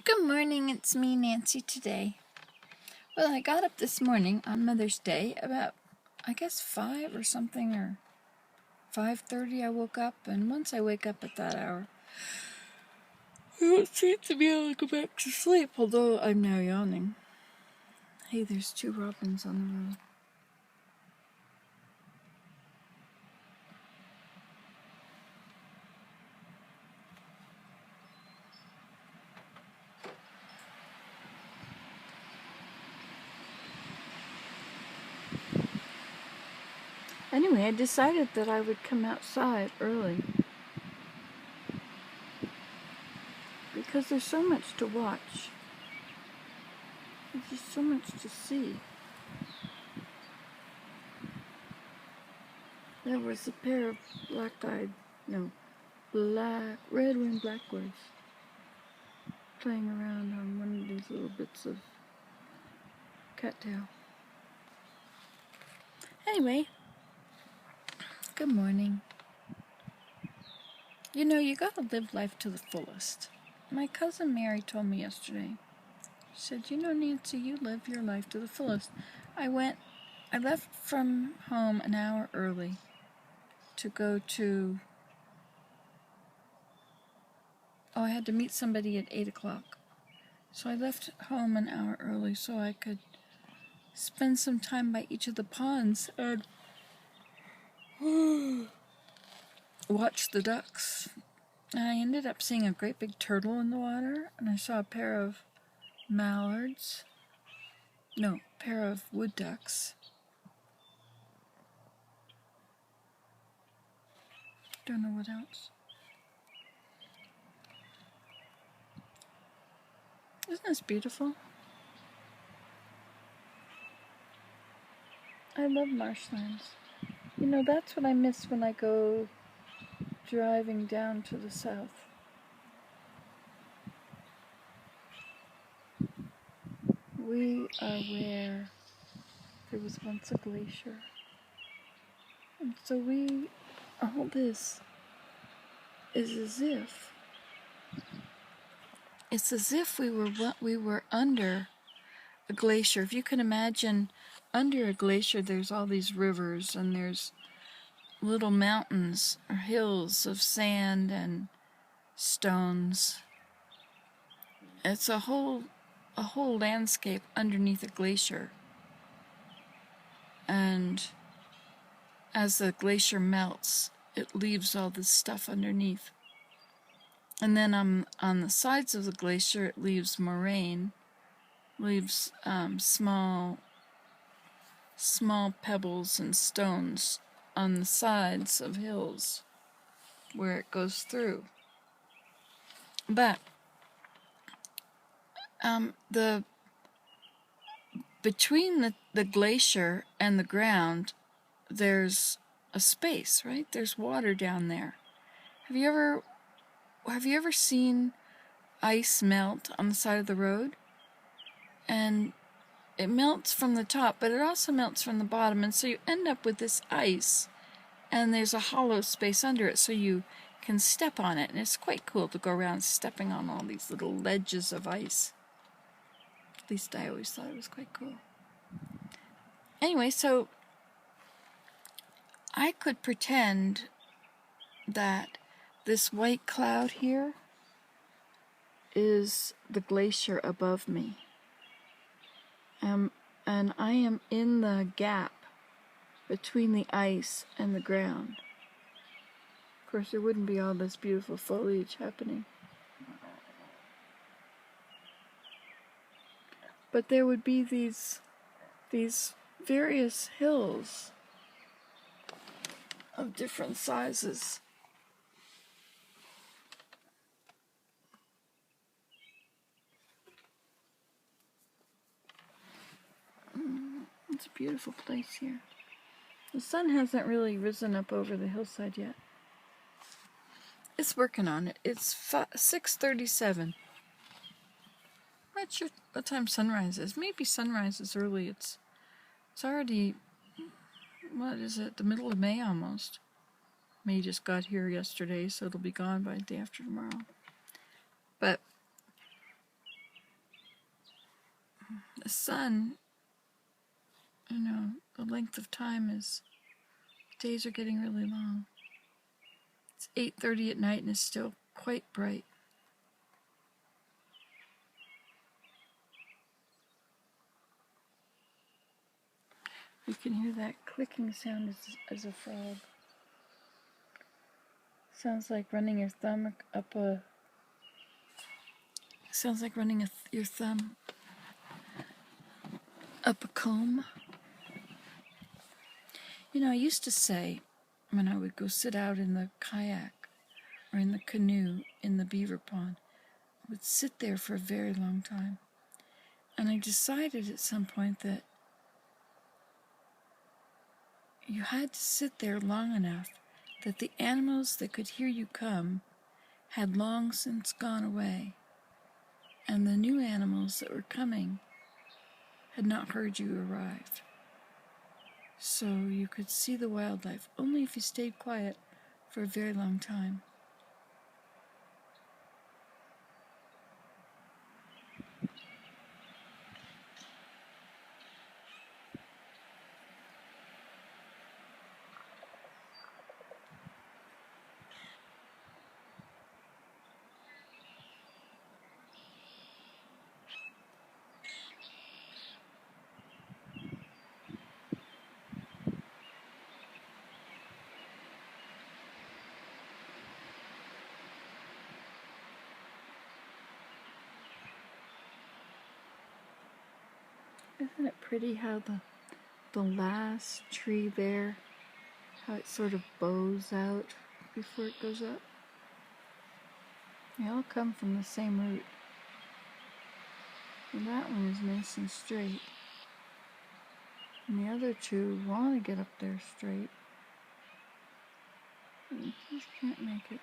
Good morning, it's me, Nancy, today. Well, I got up this morning on Mother's Day about, I guess, 5 or something, or 5:30 I woke up, and once I wake up at that hour, I don't seem to be able to go back to sleep, although I'm now yawning. Hey, there's 2 robins on the road. Anyway, I decided that I would come outside early because there's so much to watch. There's just so much to see. There was a pair of red-winged blackbirds playing around on one of these little bits of cattail. Anyway, good morning. You know, you gotta live life to the fullest. My cousin Mary told me yesterday. She said, you know, Nancy, you live your life to the fullest. I left from home an hour early to go to, I had to meet somebody at 8 o'clock. So I left home an hour early so I could spend some time by each of the ponds and watch the ducks. And I ended up seeing a great big turtle in the water, and I saw a pair of wood ducks. Don't know what else. Isn't this beautiful? I love marshlands. You know, that's what I miss when I go driving down to the south. We are where there was once a glacier. And so all this is as if we were under a glacier. If you can imagine, under a glacier there's all these rivers and there's little mountains or hills of sand and stones. It's a whole landscape underneath a glacier. And as the glacier melts, it leaves all this stuff underneath. And then on the sides of the glacier, it leaves moraine, leaves small pebbles and stones on the sides of hills where it goes through. But between the glacier and the ground, there's a space, right? There's water down there. Have you ever seen ice melt on the side of the road? And it melts from the top, but it also melts from the bottom, and so you end up with this ice, and there's a hollow space under it, so you can step on it, and it's quite cool to go around stepping on all these little ledges of ice. At least I always thought it was quite cool. Anyway, so I could pretend that this white cloud here is the glacier above me. And I am in the gap between the ice and the ground. Of course, there wouldn't be all this beautiful foliage happening. But there would be these various hills of different sizes. It's a beautiful place here. The sun hasn't really risen up over the hillside yet. It's working on it. It's 6:37. Not sure what time sunrise is. Maybe sunrise is early. It's already, what is it, the middle of May almost. May just got here yesterday, so it'll be gone by the day after tomorrow. But The sun, the length of time is, days are getting really long. It's 8:30 at night and it's still quite bright. You can hear that clicking sound as a frog. Sounds like running your thumb up a... Sounds like running your thumb up a comb. I used to say, when I would go sit out in the kayak or in the canoe in the beaver pond, I would sit there for a very long time. And I decided at some point that you had to sit there long enough that the animals that could hear you come had long since gone away, and the new animals that were coming had not heard you arrive. So you could see the wildlife only if you stayed quiet for a very long time. Isn't it pretty how the last tree there, how it sort of bows out before it goes up? They all come from the same root. And that one is nice and straight. And the other two want to get up there straight. And you just can't make it.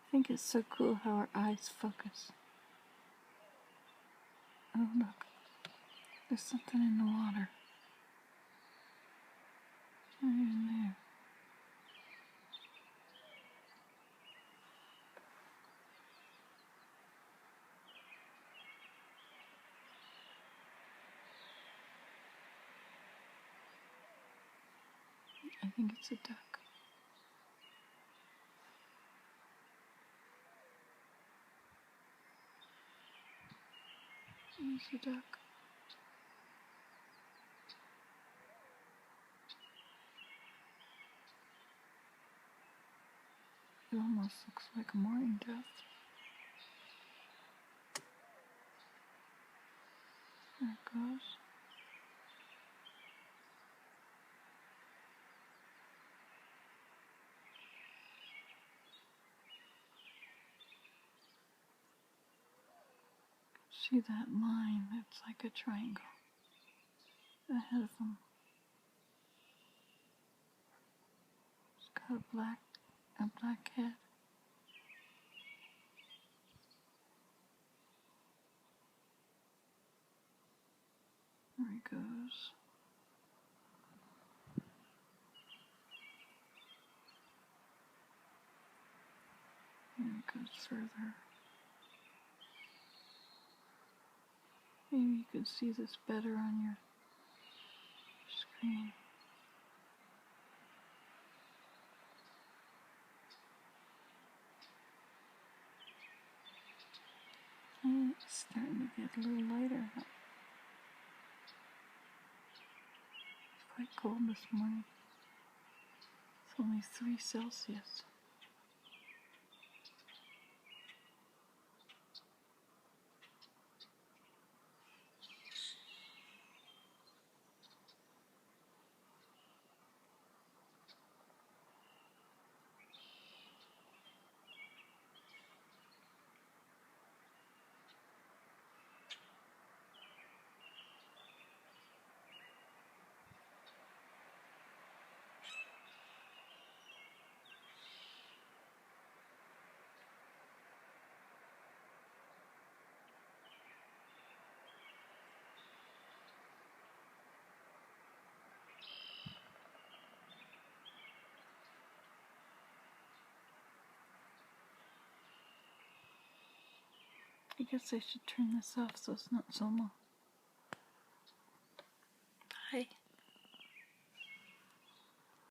I think it's so cool how our eyes focus. Oh, look. There's something in the water. Right in there. I think it's a duck. It's a duck. It almost looks like a mourning dove. There it goes. See that line? It's like a triangle ahead of them. It's got a black head. There he goes. Here it goes further. Maybe you can see this better on your screen. It's starting to get a little lighter. It's quite cold this morning. It's only 3 Celsius. I guess I should turn this off so it's not so long. Hi.